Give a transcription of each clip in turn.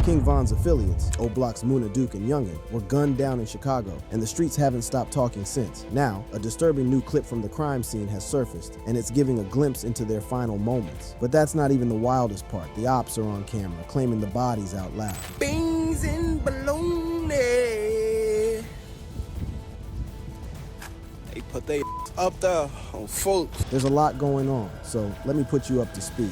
King Von's affiliates, O Block's Muna Duke and Youngin, were gunned down in Chicago, and the streets haven't stopped talking since. Now, a disturbing new clip from the crime scene has surfaced, and it's giving a glimpse into their final moments. But that's not even the wildest part. The ops are on camera, claiming the bodies out loud. Beans and bologna. They put they up there on folks. There's a lot going on, so let me put you up to speed.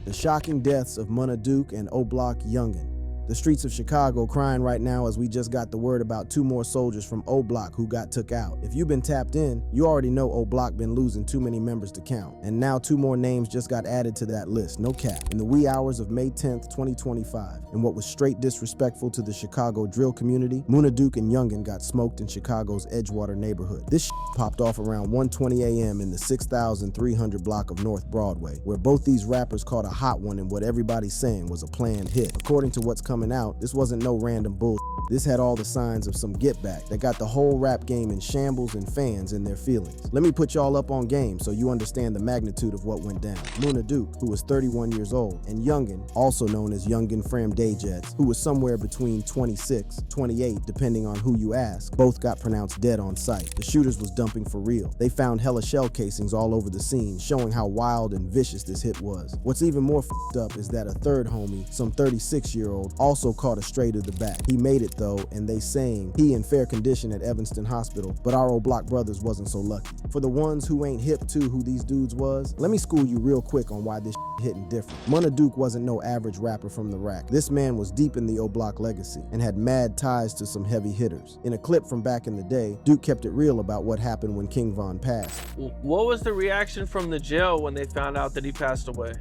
The shocking deaths of Muna Duke and O Block Youngin. The streets of Chicago crying right now as we just got the word about 2 more soldiers from O Block who got took out. If you've been tapped in, you already know O Block been losing too many members to count. And now 2 more names just got added to that list, no cap. In the wee hours of May 10th, 2025, in what was straight disrespectful to the Chicago drill community, Muna Duke and Youngin got smoked in Chicago's Edgewater neighborhood. This popped off around 1:20 a.m. in the 6300 block of North Broadway, where both these rappers caught a hot one in what everybody's saying was a planned hit. According to what's coming out, this wasn't no random bullshit. This had all the signs of some get back that got the whole rap game in shambles and fans in their feelings. Let me put y'all up on game so you understand the magnitude of what went down. Muna Duke, who was 31 years old, and Youngin, also known as Youngin Fram Dayjets, who was somewhere between 26, 28, depending on who you ask, both got pronounced dead on sight. The shooters was dumping for real. They found hella shell casings all over the scene, showing how wild and vicious this hit was. What's even more f***ed up is that a third homie, some 36-year-old, also caught a stray to the back. He made it though, and they saying he in fair condition at Evanston Hospital, but our O Block brothers wasn't so lucky. For the ones who ain't hip to who these dudes was, let me school you real quick on why this hitting different. Muna Duke wasn't no average rapper from the rack. This man was deep in the O Block legacy and had mad ties to some heavy hitters. In a clip from back in the day, Duke kept it real about what happened when King Von passed. What was the reaction from the jail when they found out that he passed away?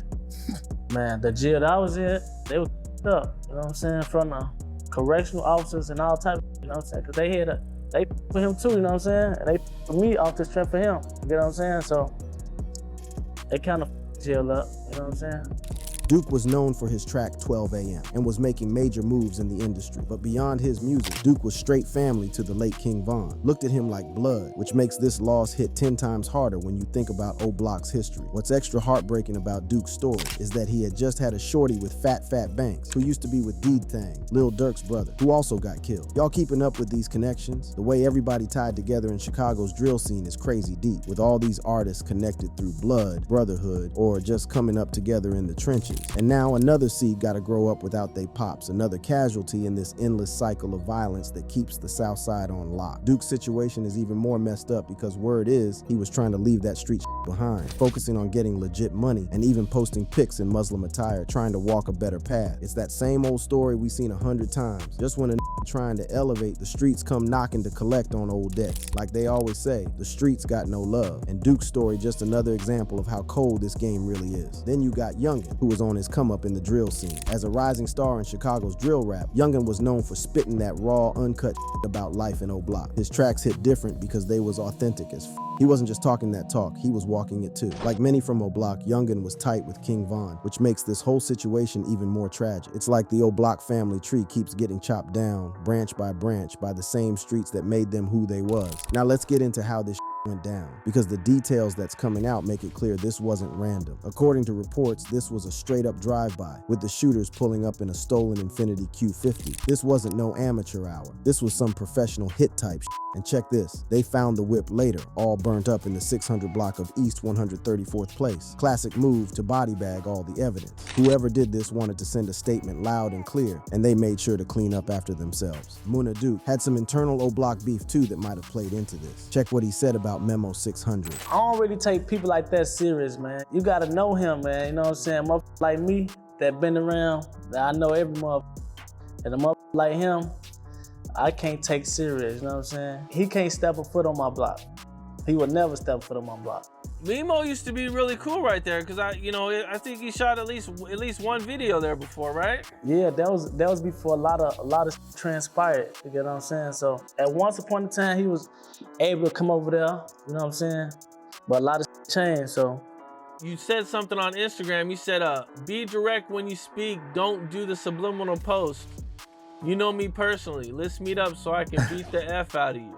Man, the jail that I was in, they was up, you know what I'm saying, from the correctional officers and all type, you know what I'm saying, because they for him too, you know what I'm saying, and they for me off the strength for him, you know what I'm saying, so they kind of jail up, you know what I'm saying. Duke was known for his track 12 AM and was making major moves in the industry. But beyond his music, Duke was straight family to the late King Von. Looked at him like blood, which makes this loss hit 10 times harder when you think about O Block's history. What's extra heartbreaking about Duke's story is that he had just had a shorty with Fat Banks, who used to be with D-Thang, Lil Durk's brother, who also got killed. Y'all keeping up with these connections? The way everybody tied together in Chicago's drill scene is crazy deep, with all these artists connected through blood, brotherhood, or just coming up together in the trenches. And now another seed gotta grow up without they pops, another casualty in this endless cycle of violence that keeps the South Side on lock. Duke's situation is even more messed up because word is he was trying to leave that street behind, focusing on getting legit money and even posting pics in Muslim attire, trying to walk a better path. It's that same old story we've seen 100 times. Just when a trying to elevate, the streets come knocking to collect on old debts. Like they always say, the streets got no love. And Duke's story just another example of how cold this game really is. Then you got Youngin, who was on his come up in the drill scene. As a rising star in Chicago's drill rap, Youngin was known for spitting that raw, uncut about life in O Block. His tracks hit different because they was authentic as He wasn't just talking that talk, he was walking it too. Like many from O Block, Youngin was tight with King Von, which makes this whole situation even more tragic. It's like the O Block family tree keeps getting chopped down, branch by branch, by the same streets that made them who they was. Now let's get into how this went down, because the details that's coming out make it clear this wasn't random. According to reports, this was a straight up drive-by, with the shooters pulling up in a stolen Infiniti Q50. This wasn't no amateur hour. This was some professional hit type shit. And check this, they found the whip later, all burnt up in the 600 block of East 134th Place. Classic move to body bag all the evidence. Whoever did this wanted to send a statement loud and clear, and they made sure to clean up after themselves. Muna Duke had some internal O Block beef too that might have played into this. Check what he said about Memo 600. I don't really take people like that serious, man. You gotta know him, man, you know what I'm saying? Motherfuckers like me that been around, that I know every motherfucker. And a motherfucker like him, I can't take serious, you know what I'm saying? He can't step a foot on my block. He would never step a foot on my block. Memo used to be really cool right there, because I think he shot at least one video there before, right? Yeah, that was before a lot of transpired, you get what I'm saying? So at once upon a time, he was able to come over there, you know what I'm saying? But a lot of changed, so. You said something on Instagram, you said, be direct when you speak, don't do the subliminal post. You know me personally, let's meet up so I can beat the F out of you.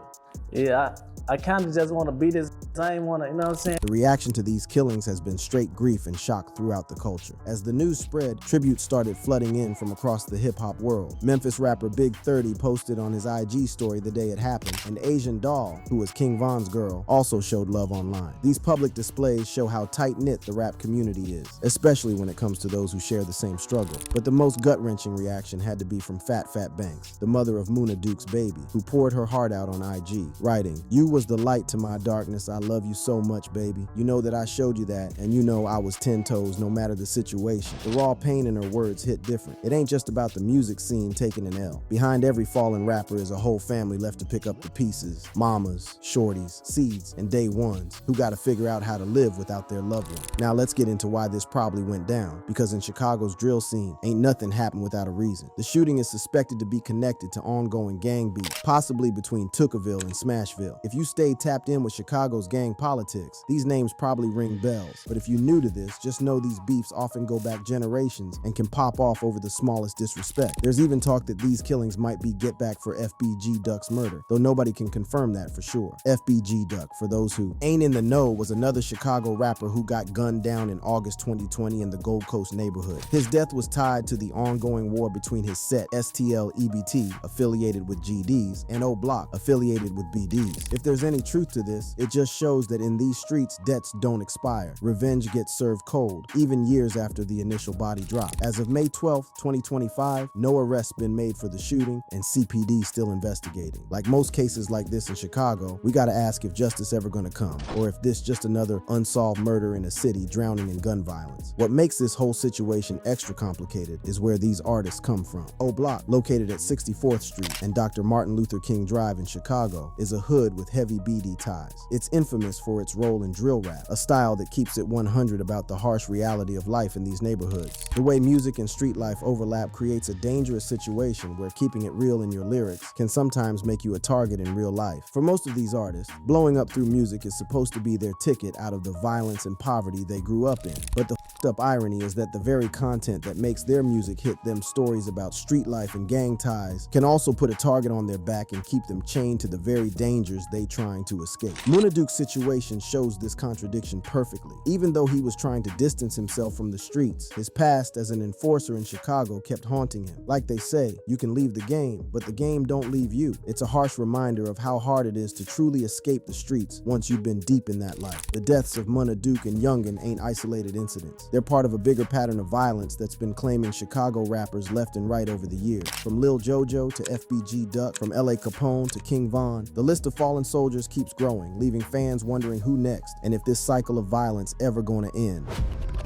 Yeah, I kind of just want to beat his I ain't wanna, you know what I'm saying? The reaction to these killings has been straight grief and shock throughout the culture. As the news spread, tributes started flooding in from across the hip-hop world. Memphis rapper Big 30 posted on his IG story the day it happened, and Asian Doll, who was King Von's girl, also showed love online. These public displays show how tight-knit the rap community is, especially when it comes to those who share the same struggle. But the most gut-wrenching reaction had to be from Fat Banks, the mother of Muna Duke's baby, who poured her heart out on IG, writing, "You was the light to my darkness. I love you so much, baby. You know that I showed you that, and you know I was 10 toes no matter the situation." The raw pain in her words hit different. It ain't just about the music scene taking an L. Behind every fallen rapper is a whole family left to pick up the pieces. Mamas, shorties, seeds, and day ones who gotta figure out how to live without their loved one. Now let's get into why this probably went down, because in Chicago's drill scene, ain't nothing happened without a reason. The shooting is suspected to be connected to ongoing gang beef, possibly between Tookaville and Smashville. If you stay tapped in with Chicago's gang politics, these names probably ring bells. But if you're new to this, just know these beefs often go back generations and can pop off over the smallest disrespect. There's even talk that these killings might be get back for FBG Duck's murder, though nobody can confirm that for sure. FBG Duck, for those who ain't in the know, was another Chicago rapper who got gunned down in August 2020 in the Gold Coast neighborhood. His death was tied to the ongoing war between his set STL EBT, affiliated with GDs, and O Block, affiliated with BDs. If there's any truth to this, it just shows that in these streets, debts don't expire. Revenge gets served cold, even years after the initial body drop. As of May 12th, 2025, no arrests been made for the shooting, and CPD still investigating. Like most cases like this in Chicago, we gotta ask if justice ever gonna come, or if this just another unsolved murder in a city drowning in gun violence. What makes this whole situation extra complicated is where these artists come from. O Block, located at 64th Street and Dr. Martin Luther King Drive in Chicago, is a hood with heavy BD ties. It's infamous for its role in drill rap, a style that keeps it 100 about the harsh reality of life in these neighborhoods. The way music and street life overlap creates a dangerous situation where keeping it real in your lyrics can sometimes make you a target in real life. For most of these artists, blowing up through music is supposed to be their ticket out of the violence and poverty they grew up in. But the up irony is that the very content that makes their music hit them stories about street life and gang ties can also put a target on their back and keep them chained to the very dangers they trying to escape. Muna Duke's situation shows this contradiction perfectly. Even though he was trying to distance himself from the streets, his past as an enforcer in Chicago kept haunting him. Like they say, you can leave the game, but the game don't leave you. It's a harsh reminder of how hard it is to truly escape the streets once you've been deep in that life. The deaths of Muna Duke and Youngin ain't isolated incidents. They're part of a bigger pattern of violence that's been claiming Chicago rappers left and right over the years. From Lil Jojo to FBG Duck, from LA Capone to King Von, the list of fallen soldiers keeps growing, leaving fans wondering who next and if this cycle of violence ever gonna end.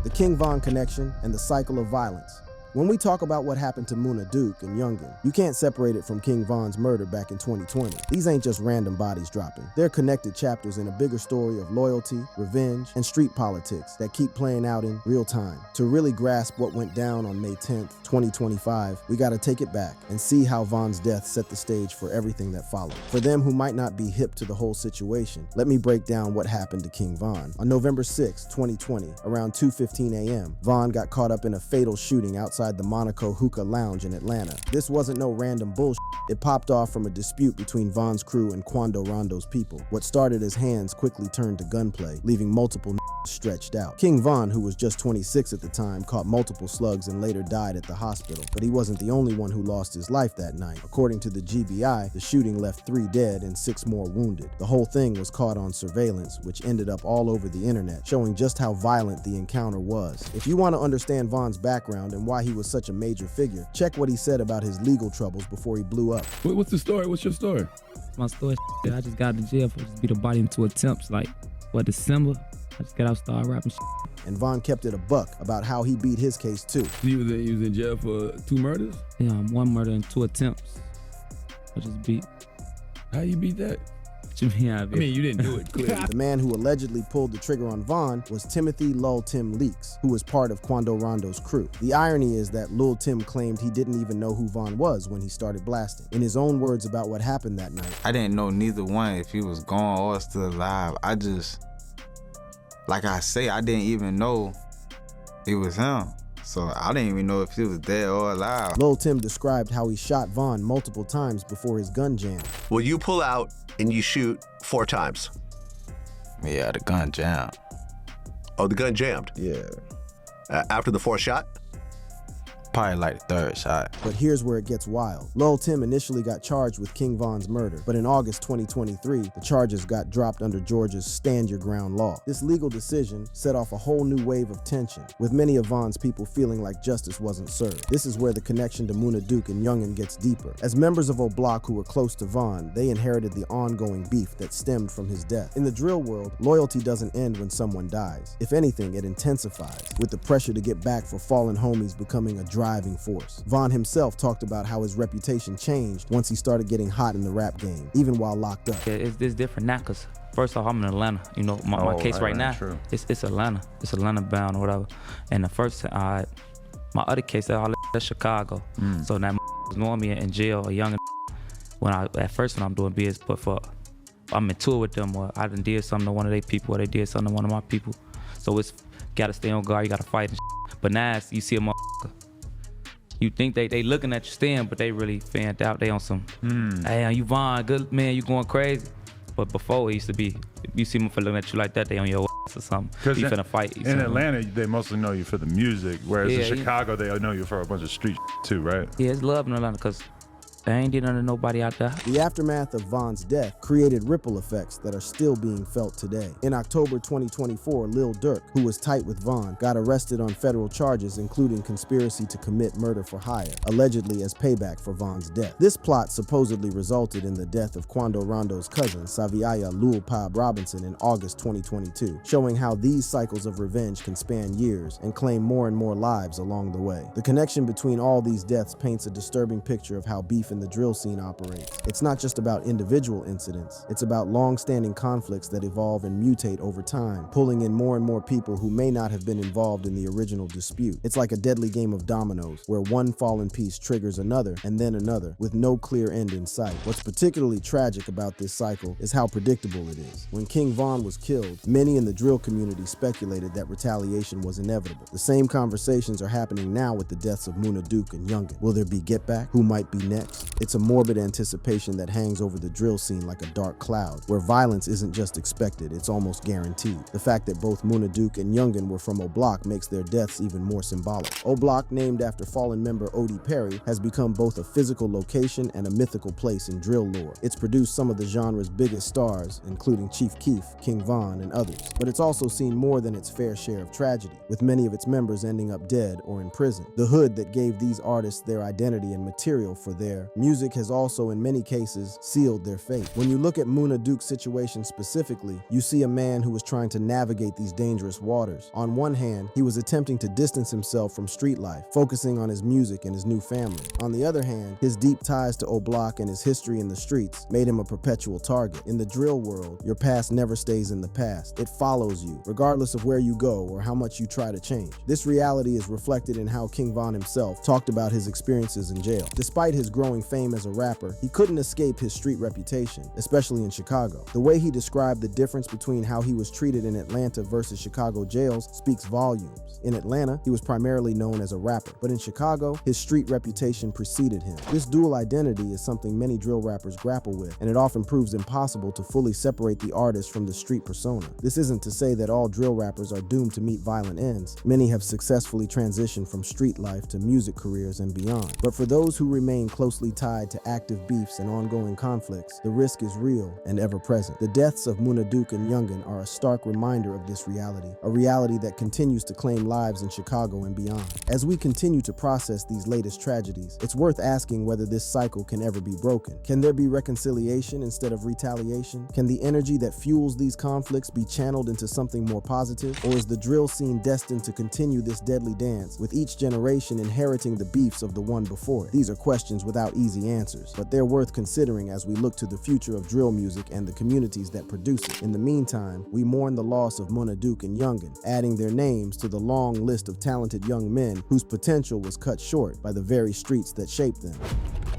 The King Von connection and the cycle of violence. When we talk about what happened to Muna Duke and Youngin, you can't separate it from King Von's murder back in 2020. These ain't just random bodies dropping. They're connected chapters in a bigger story of loyalty, revenge, and street politics that keep playing out in real time. To really grasp what went down on May 10th, 2025, we gotta take it back and see how Von's death set the stage for everything that followed. For them who might not be hip to the whole situation, let me break down what happened to King Von. On November 6, 2020, around 2:15 a.m., Von got caught up in a fatal shooting outside the Monaco Hookah Lounge in Atlanta. This wasn't no random bullshit. It popped off from a dispute between Von's crew and Quando Rondo's people. What started as hands quickly turned to gunplay, leaving multiple stretched out. King Von, who was just 26 at the time, caught multiple slugs and later died at the hospital. But he wasn't the only one who lost his life that night. According to the GBI, the shooting left 3 dead and 6 more wounded. The whole thing was caught on surveillance, which ended up all over the internet, showing just how violent the encounter was. If you want to understand Von's background and why he was such a major figure, check what he said about his legal troubles before he blew up. What's the story? What's your story? My story, I just got to jail for just beat a body into attempts, like, December. I just got out, started rapping And Von kept it a buck about how he beat his case too. He was in jail for 2 murders? Yeah, 1 murder and 2 attempts. I just beat. How you beat that? What you mean, I mean, you didn't do it, clearly. The man who allegedly pulled the trigger on Von was Timothy Lul Tim Leaks, who was part of Quando Rondo's crew. The irony is that Lul Tim claimed he didn't even know who Von was when he started blasting. In his own words about what happened that night, I didn't know neither one, if he was gone or still alive. I just, like I say, I didn't even know it was him. So I didn't even know if he was dead or alive. Lul Tim described how he shot Von multiple times before his gun jammed. Well, you pull out and you shoot 4 times. Yeah, the gun jammed. Oh, the gun jammed. Yeah. After the fourth shot? Probably like the third shot. But here's where it gets wild. Lil Tim initially got charged with King Von's murder, but in August 2023, the charges got dropped under Georgia's Stand Your Ground law. This legal decision set off a whole new wave of tension, with many of Von's people feeling like justice wasn't served. This is where the connection to Muna Duke and Youngin gets deeper. As members of O'Block who were close to Von, they inherited the ongoing beef that stemmed from his death. In the drill world, loyalty doesn't end when someone dies. If anything, it intensifies, with the pressure to get back for fallen homies becoming a driving force. Von himself talked about how his reputation changed once he started getting hot in the rap game, even while locked up. Yeah, it's different now, cause first off, I'm in Atlanta. You know, my case right now, it's Atlanta. It's Atlanta bound or whatever. And the first time, my other case, that's Chicago. So now was knowing me in jail, a young. When I'm doing biz, but I'm in tour with them, or I done did something to one of their people, or they did something to one of my people. So it's gotta stay on guard. You gotta fight and But now you see a motherfucker. You think they looking at you stand, but they really fanned out. They on some, hey, you Von, good man, you going crazy. But before it used to be, if you see them for looking at you like that, they on your ass or something. You finna fight. In Atlanta, they mostly know you for the music, whereas in Chicago, they know you for a bunch of street too, right? Yeah, it's love in Atlanta, cause I ain't did nothing to nobody out there. The aftermath of Von's death created ripple effects that are still being felt today. In October 2024, Lil Durk, who was tight with Von, got arrested on federal charges including conspiracy to commit murder for hire, allegedly as payback for Von's death. This plot supposedly resulted in the death of Quando Rondo's cousin, Saviaya Lul Pab Robinson, in August 2022, showing how these cycles of revenge can span years and claim more and more lives along the way. The connection between all these deaths paints a disturbing picture of how beef in the drill scene operates. It's not just about individual incidents, it's about long-standing conflicts that evolve and mutate over time, pulling in more and more people who may not have been involved in the original dispute. It's like a deadly game of dominoes, where one fallen piece triggers another and then another, with no clear end in sight. What's particularly tragic about this cycle is how predictable it is. When King Von was killed, many in the drill community speculated that retaliation was inevitable. The same conversations are happening now with the deaths of Muna Duke and Youngin. Will there be get back? Who might be next? It's a morbid anticipation that hangs over the drill scene like a dark cloud, where violence isn't just expected, it's almost guaranteed. The fact that both Muna Duke and Youngin were from O'Block makes their deaths even more symbolic. O'Block, named after fallen member Odie Perry, has become both a physical location and a mythical place in drill lore. It's produced some of the genre's biggest stars, including Chief Keef, King Von, and others. But it's also seen more than its fair share of tragedy, with many of its members ending up dead or in prison. The hood that gave these artists their identity and material for their music has also, in many cases, sealed their fate. When you look at Muna Duke's situation specifically, you see a man who was trying to navigate these dangerous waters. On one hand, he was attempting to distance himself from street life, focusing on his music and his new family. On the other hand, his deep ties to O'Block and his history in the streets made him a perpetual target. In the drill world, your past never stays in the past. It follows you, regardless of where you go or how much you try to change. This reality is reflected in how King Von himself talked about his experiences in jail. Despite his growing fame as a rapper, he couldn't escape his street reputation, especially in Chicago. The way he described the difference between how he was treated in Atlanta versus Chicago jails speaks volumes. In Atlanta, he was primarily known as a rapper, but in Chicago, his street reputation preceded him. This dual identity is something many drill rappers grapple with, and it often proves impossible to fully separate the artist from the street persona. This isn't to say that all drill rappers are doomed to meet violent ends. Many have successfully transitioned from street life to music careers and beyond. But for those who remain closely tied to active beefs and ongoing conflicts, the risk is real and ever present. The deaths of Muna Duke and Youngin are a stark reminder of this reality, a reality that continues to claim lives in Chicago and beyond. As we continue to process these latest tragedies, it's worth asking whether this cycle can ever be broken. Can there be reconciliation instead of retaliation? Can the energy that fuels these conflicts be channeled into something more positive? Or is the drill scene destined to continue this deadly dance, with each generation inheriting the beefs of the one before it? These are questions without easy answers, but they're worth considering as we look to the future of drill music and the communities that produce it. In the meantime, we mourn the loss of Muna Duke and Youngin, adding their names to the long list of talented young men whose potential was cut short by the very streets that shaped them.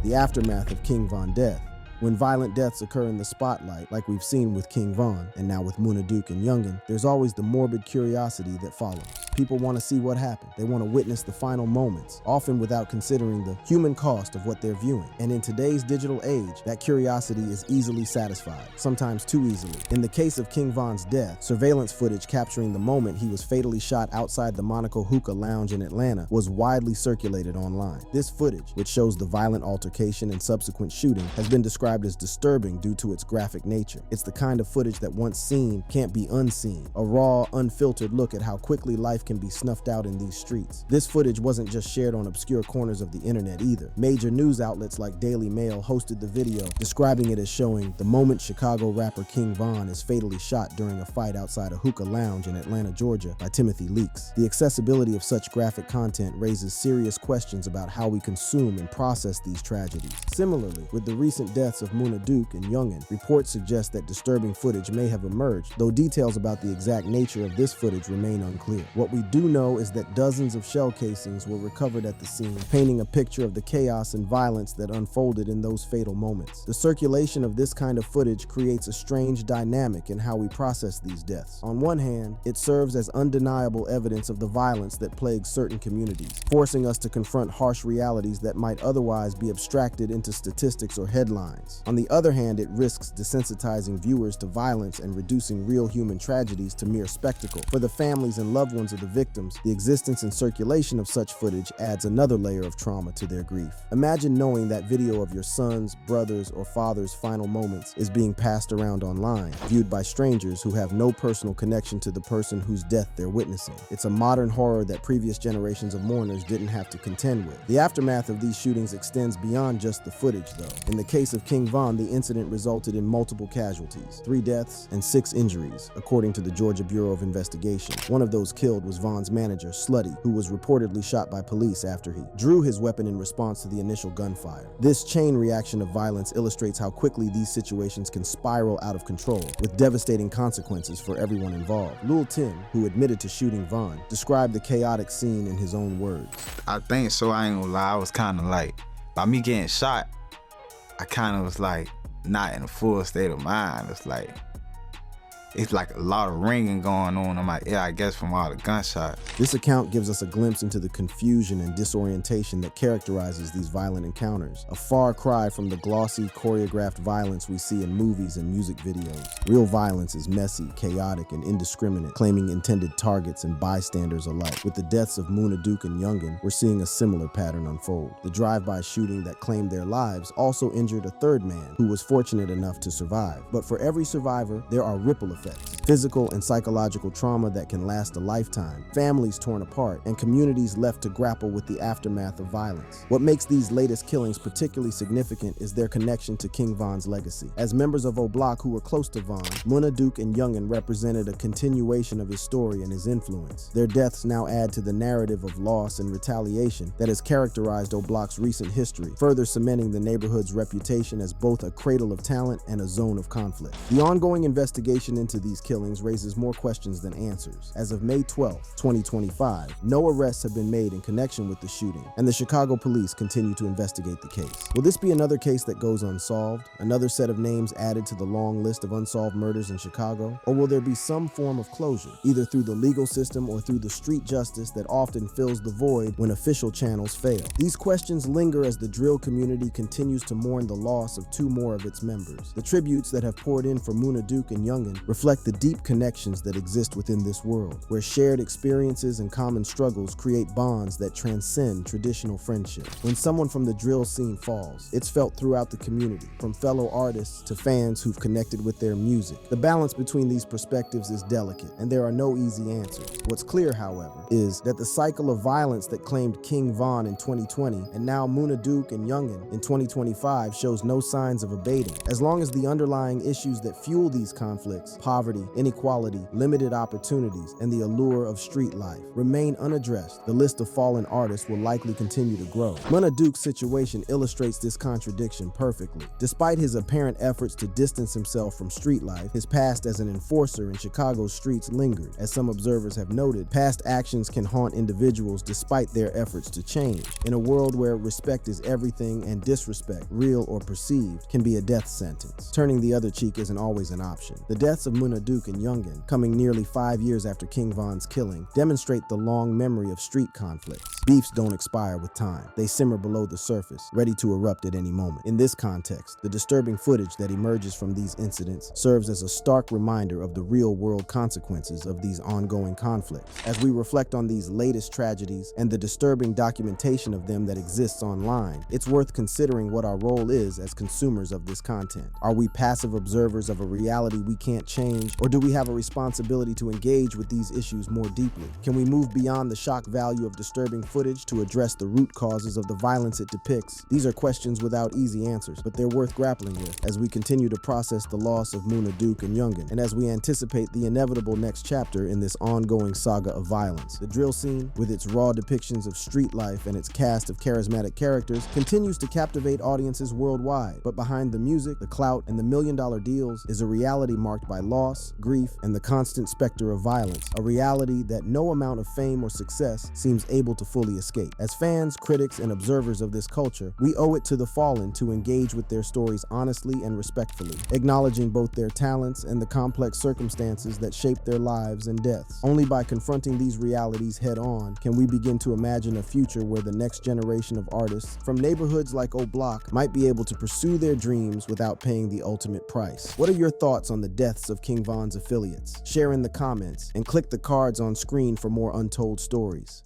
The aftermath of King Von death. When violent deaths occur in the spotlight, like we've seen with King Von, and now with Muna Duke and Youngin, there's always the morbid curiosity that follows. People want to see what happened. They want to witness the final moments, often without considering the human cost of what they're viewing. And in today's digital age, that curiosity is easily satisfied, sometimes too easily. In the case of King Von's death, surveillance footage capturing the moment he was fatally shot outside the Monaco Hookah Lounge in Atlanta was widely circulated online. This footage, which shows the violent altercation and subsequent shooting, has been described as disturbing due to its graphic nature. It's the kind of footage that once seen can't be unseen, a raw, unfiltered look at how quickly life can be snuffed out in these streets. This footage wasn't just shared on obscure corners of the internet either. Major news outlets like Daily Mail hosted the video, describing it as showing the moment Chicago rapper King Von is fatally shot during a fight outside a hookah lounge in Atlanta, Georgia by Timothy Leaks. The accessibility of such graphic content raises serious questions about how we consume and process these tragedies. Similarly, with the recent deaths of Muna Duke and Youngin, reports suggest that disturbing footage may have emerged, though details about the exact nature of this footage remain unclear. What we do know is that dozens of shell casings were recovered at the scene, painting a picture of the chaos and violence that unfolded in those fatal moments. The circulation of this kind of footage creates a strange dynamic in how we process these deaths. On one hand, it serves as undeniable evidence of the violence that plagues certain communities, forcing us to confront harsh realities that might otherwise be abstracted into statistics or headlines. On the other hand, it risks desensitizing viewers to violence and reducing real human tragedies to mere spectacle. For the families and loved ones of the victims, the existence and circulation of such footage adds another layer of trauma to their grief. Imagine knowing that video of your son's, brother's, or father's final moments is being passed around online, viewed by strangers who have no personal connection to the person whose death they're witnessing. It's a modern horror that previous generations of mourners didn't have to contend with. The aftermath of these shootings extends beyond just the footage, though. In the case of King Von, the incident resulted in multiple casualties, 3 deaths and 6 injuries, according to the Georgia Bureau of Investigation. One of those killed was Von's manager, Slutty, who was reportedly shot by police after he drew his weapon in response to the initial gunfire. This chain reaction of violence illustrates how quickly these situations can spiral out of control, with devastating consequences for everyone involved. Lil Tim, who admitted to shooting Von, described the chaotic scene in his own words. I think so, I ain't gonna lie, I was kind of like, by me getting shot, I kind of was like, not in a full state of mind. It's like a lot of ringing going on. I'm like, yeah, I guess from all the gunshots. This account gives us a glimpse into the confusion and disorientation that characterizes these violent encounters, a far cry from the glossy, choreographed violence we see in movies and music videos. Real violence is messy, chaotic, and indiscriminate, claiming intended targets and bystanders alike. With the deaths of Muna Duke and Youngin, we're seeing a similar pattern unfold. The drive-by shooting that claimed their lives also injured a third man who was fortunate enough to survive. But for every survivor, there are ripple effects. Physical and psychological trauma that can last a lifetime, families torn apart, and communities left to grapple with the aftermath of violence. What makes these latest killings particularly significant is their connection to King Von's legacy. As members of O Block who were close to Von, Muna Duke and Youngin represented a continuation of his story and his influence. Their deaths now add to the narrative of loss and retaliation that has characterized O Block's recent history, further cementing the neighborhood's reputation as both a cradle of talent and a zone of conflict. The ongoing investigation into these killings raises more questions than answers. As of May 12, 2025, no arrests have been made in connection with the shooting, and the Chicago police continue to investigate the case. Will this be another case that goes unsolved? Another set of names added to the long list of unsolved murders in Chicago? Or will there be some form of closure, either through the legal system or through the street justice that often fills the void when official channels fail? These questions linger as the drill community continues to mourn the loss of 2 more of its members. The tributes that have poured in for Muna Duke and Youngin reflect the deep connections that exist within this world, where shared experiences and common struggles create bonds that transcend traditional friendship. When someone from the drill scene falls, it's felt throughout the community, from fellow artists to fans who've connected with their music. The balance between these perspectives is delicate, and there are no easy answers. What's clear, however, is that the cycle of violence that claimed King Von in 2020 and now Muna Duke and Youngin in 2025 shows no signs of abating. As long as the underlying issues that fuel these conflicts, poverty, inequality, limited opportunities, and the allure of street life remain unaddressed, the list of fallen artists will likely continue to grow. Muna Duke's situation illustrates this contradiction perfectly. Despite his apparent efforts to distance himself from street life, his past as an enforcer in Chicago's streets lingered. As some observers have noted, past actions can haunt individuals despite their efforts to change. In a world where respect is everything and disrespect, real or perceived, can be a death sentence, turning the other cheek isn't always an option. The deaths of of Muna Duke and Youngin, coming nearly 5 years after King Von's killing, demonstrate the long memory of street conflicts. Beefs don't expire with time. They simmer below the surface, ready to erupt at any moment. In this context, the disturbing footage that emerges from these incidents serves as a stark reminder of the real-world consequences of these ongoing conflicts. As we reflect on these latest tragedies and the disturbing documentation of them that exists online, it's worth considering what our role is as consumers of this content. Are we passive observers of a reality we can't change, or do we have a responsibility to engage with these issues more deeply? Can we move beyond the shock value of disturbing footage to address the root causes of the violence it depicts? These are questions without easy answers, but they're worth grappling with as we continue to process the loss of Muna Duke and Youngin, and as we anticipate the inevitable next chapter in this ongoing saga of violence. The drill scene, with its raw depictions of street life and its cast of charismatic characters, continues to captivate audiences worldwide, but behind the music, the clout, and the million-dollar deals is a reality marked by loss, grief, and the constant specter of violence, a reality that no amount of fame or success seems able to fully escape. As fans, critics, and observers of this culture, we owe it to the fallen to engage with their stories honestly and respectfully, acknowledging both their talents and the complex circumstances that shape their lives and deaths. Only by confronting these realities head-on can we begin to imagine a future where the next generation of artists from neighborhoods like O'Block might be able to pursue their dreams without paying the ultimate price. What are your thoughts on the deaths of King Von's affiliates? Share in the comments and click the cards on screen for more untold stories.